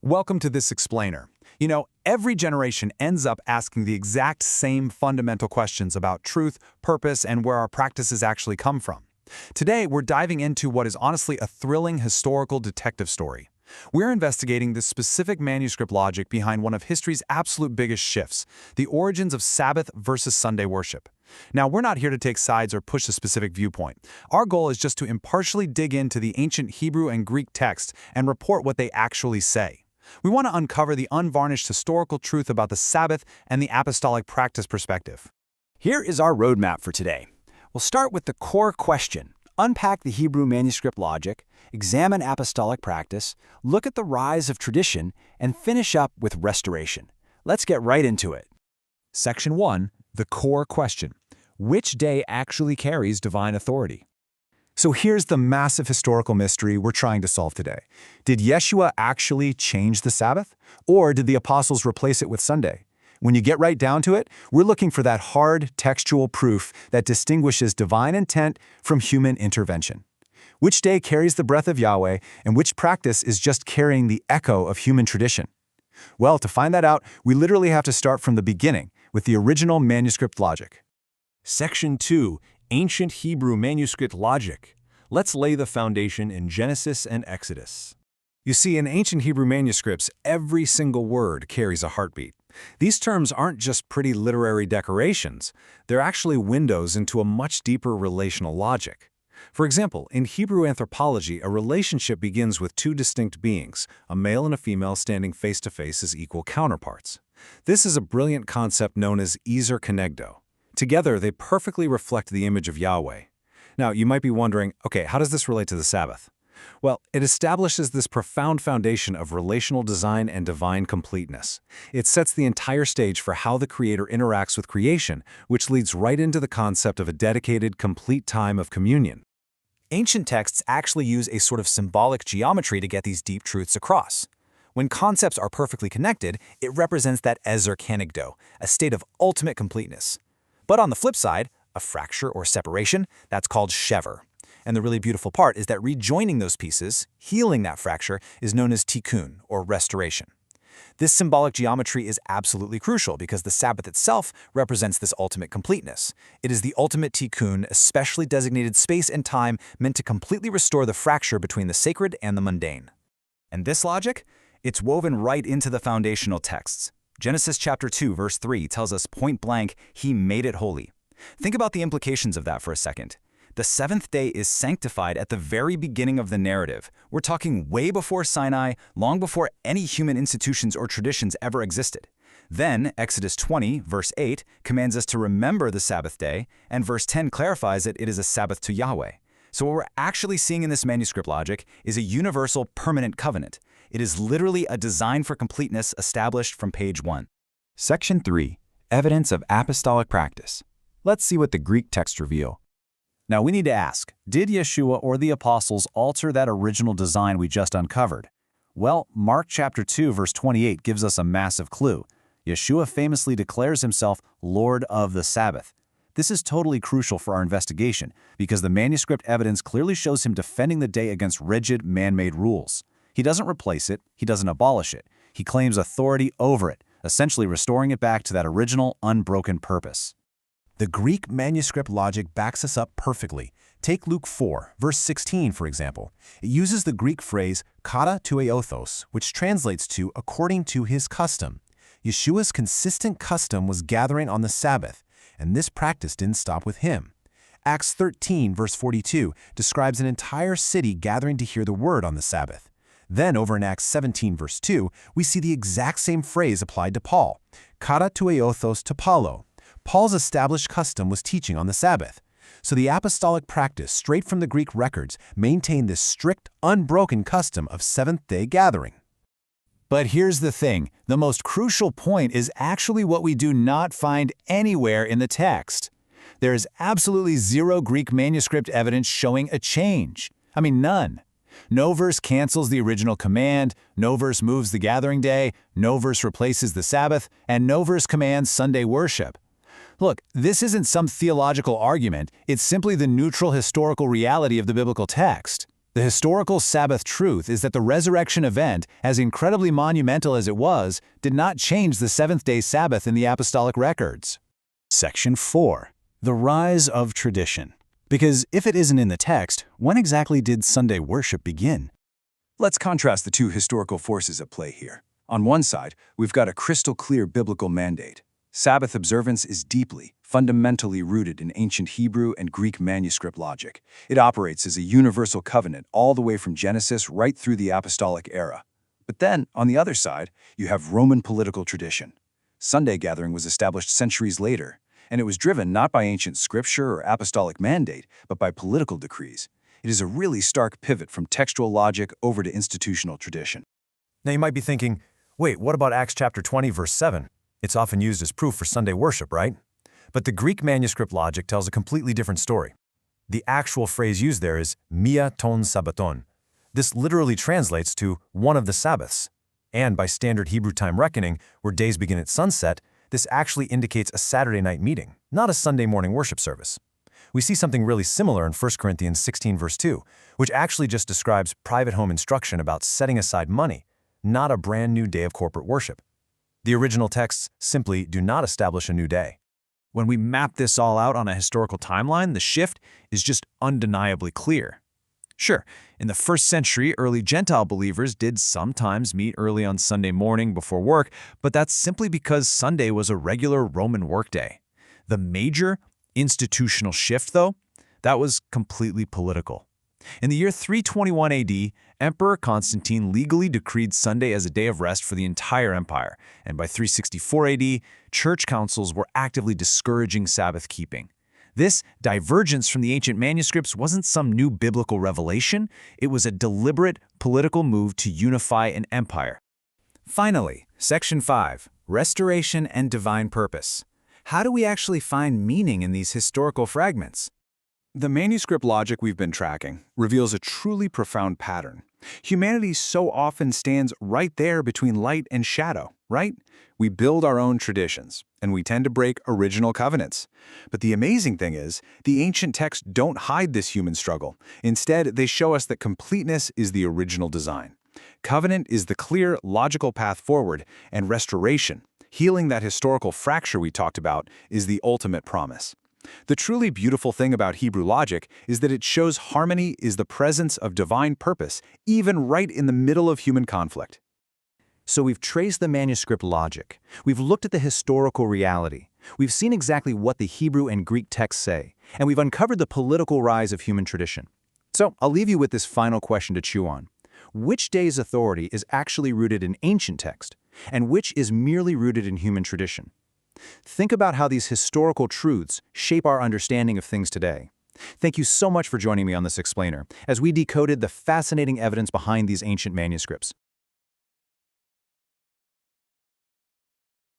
Welcome to this explainer. Every generation ends up asking the exact same fundamental questions about truth, purpose, and where our practices actually come from. Today, we're diving into what is honestly a thrilling historical detective story. We're investigating the specific manuscript logic behind one of history's absolute biggest shifts, the origins of Sabbath versus Sunday worship. Now, we're not here to take sides or push a specific viewpoint. Our goal is just to impartially dig into the ancient Hebrew and Greek text and report what they actually say. We want to uncover the unvarnished historical truth about the Sabbath and the apostolic practice perspective. Here is our roadmap for today. We'll start with the core question, unpack the Hebrew manuscript logic, examine apostolic practice, look at the rise of tradition, and finish up with restoration. Let's get right into it. Section 1, the core question. Which day actually carries divine authority? So here's the massive historical mystery we're trying to solve today. Did Yeshua actually change the Sabbath? Or did the apostles replace it with Sunday? When you get right down to it, we're looking for that hard, textual proof that distinguishes divine intent from human intervention. Which day carries the breath of Yahweh, and which practice is just carrying the echo of human tradition? Well, to find that out, we literally have to start from the beginning, with the original manuscript logic. Section 2, Ancient Hebrew Manuscript Logic. Let's lay the foundation in Genesis and Exodus. You see, in ancient Hebrew manuscripts, every single word carries a heartbeat. These terms aren't just pretty literary decorations. They're actually windows into a much deeper relational logic. For example, in Hebrew anthropology, a relationship begins with two distinct beings, a male and a female standing face to face as equal counterparts. This is a brilliant concept known as ezer kenegdo. Together, they perfectly reflect the image of Yahweh. Now, you might be wondering, okay, how does this relate to the Sabbath? Well, it establishes this profound foundation of relational design and divine completeness. It sets the entire stage for how the Creator interacts with creation, which leads right into the concept of a dedicated, complete time of communion. Ancient texts actually use a sort of symbolic geometry to get these deep truths across. When concepts are perfectly connected, it represents that ezer kenegdo, a state of ultimate completeness. But on the flip side, a fracture or separation, that's called shever. And the really beautiful part is that rejoining those pieces, healing that fracture, is known as tikkun, or restoration. This symbolic geometry is absolutely crucial because the Sabbath itself represents this ultimate completeness. It is the ultimate tikkun, a specially designated space and time meant to completely restore the fracture between the sacred and the mundane. And this logic? It's woven right into the foundational texts. Genesis chapter 2, verse 3 tells us point blank, He made it holy. Think about the implications of that for a second. The seventh day is sanctified at the very beginning of the narrative. We're talking way before Sinai, long before any human institutions or traditions ever existed. Then, Exodus 20, verse 8, commands us to remember the Sabbath day, and verse 10 clarifies that it is a Sabbath to Yahweh. So what we're actually seeing in this manuscript logic is a universal, permanent covenant. It is literally a design for completeness established from page 1. Section 3, Evidence of Apostolic Practice. Let's see what the Greek texts reveal. Now we need to ask, did Yeshua or the apostles alter that original design we just uncovered? Well, Mark chapter 2, verse 28 gives us a massive clue. Yeshua famously declares himself Lord of the Sabbath. This is totally crucial for our investigation because the manuscript evidence clearly shows him defending the day against rigid, man-made rules. He doesn't replace it, he doesn't abolish it. He claims authority over it, essentially restoring it back to that original, unbroken purpose. The Greek manuscript logic backs us up perfectly. Take Luke 4, verse 16, for example. It uses the Greek phrase kata tueothos, which translates to according to his custom. Yeshua's consistent custom was gathering on the Sabbath, and this practice didn't stop with him. Acts 13, verse 42, describes an entire city gathering to hear the word on the Sabbath. Then over in Acts 17, verse 2, we see the exact same phrase applied to Paul, kata tueothos to Paulo. Paul's established custom was teaching on the Sabbath. So the apostolic practice, straight from the Greek records, maintained this strict, unbroken custom of seventh-day gathering. But here's the thing, the most crucial point is actually what we do not find anywhere in the text. There is absolutely zero Greek manuscript evidence showing a change. I mean, none. No verse cancels the original command, no verse moves the gathering day, no verse replaces the Sabbath, and no verse commands Sunday worship. Look, this isn't some theological argument, it's simply the neutral historical reality of the biblical text. The historical Sabbath truth is that the resurrection event, as incredibly monumental as it was, did not change the seventh-day Sabbath in the Apostolic records. Section 4. The rise of tradition. Because if it isn't in the text, when exactly did Sunday worship begin? Let's contrast the two historical forces at play here. On one side, we've got a crystal-clear biblical mandate. Sabbath observance is deeply, fundamentally rooted in ancient Hebrew and Greek manuscript logic. It operates as a universal covenant all the way from Genesis right through the Apostolic era. But then, on the other side, you have Roman political tradition. Sunday gathering was established centuries later, and it was driven not by ancient scripture or apostolic mandate, but by political decrees. It is a really stark pivot from textual logic over to institutional tradition. Now you might be thinking, wait, what about Acts chapter 20, verse 7? It's often used as proof for Sunday worship, right? But the Greek manuscript logic tells a completely different story. The actual phrase used there is mia ton sabbaton. This literally translates to one of the Sabbaths. And by standard Hebrew time reckoning, where days begin at sunset, this actually indicates a Saturday night meeting, not a Sunday morning worship service. We see something really similar in 1 Corinthians 16, verse 2, which actually just describes private home instruction about setting aside money, not a brand new day of corporate worship. The original texts simply do not establish a new day. When we map this all out on a historical timeline, the shift is just undeniably clear. Sure, in the first century, early Gentile believers did sometimes meet early on Sunday morning before work, but that's simply because Sunday was a regular Roman workday. The major institutional shift, though, that was completely political. In the year 321 AD, Emperor Constantine legally decreed Sunday as a day of rest for the entire empire, and by 364 AD, church councils were actively discouraging Sabbath keeping. This divergence from the ancient manuscripts wasn't some new biblical revelation, it was a deliberate political move to unify an empire. Finally, Section 5. Restoration and divine purpose. How do we actually find meaning in these historical fragments? The manuscript logic we've been tracking reveals a truly profound pattern. Humanity so often stands right there between light and shadow, right? We build our own traditions, and we tend to break original covenants. But the amazing thing is, the ancient texts don't hide this human struggle. Instead, they show us that completeness is the original design. Covenant is the clear, logical path forward, and restoration, healing that historical fracture we talked about, is the ultimate promise. The truly beautiful thing about Hebrew logic is that it shows harmony is the presence of divine purpose, even right in the middle of human conflict. So we've traced the manuscript logic. We've looked at the historical reality. We've seen exactly what the Hebrew and Greek texts say, and we've uncovered the political rise of human tradition. So I'll leave you with this final question to chew on. Which day's authority is actually rooted in ancient text, and which is merely rooted in human tradition? Think about how these historical truths shape our understanding of things today. Thank you so much for joining me on this explainer, as we decoded the fascinating evidence behind these ancient manuscripts.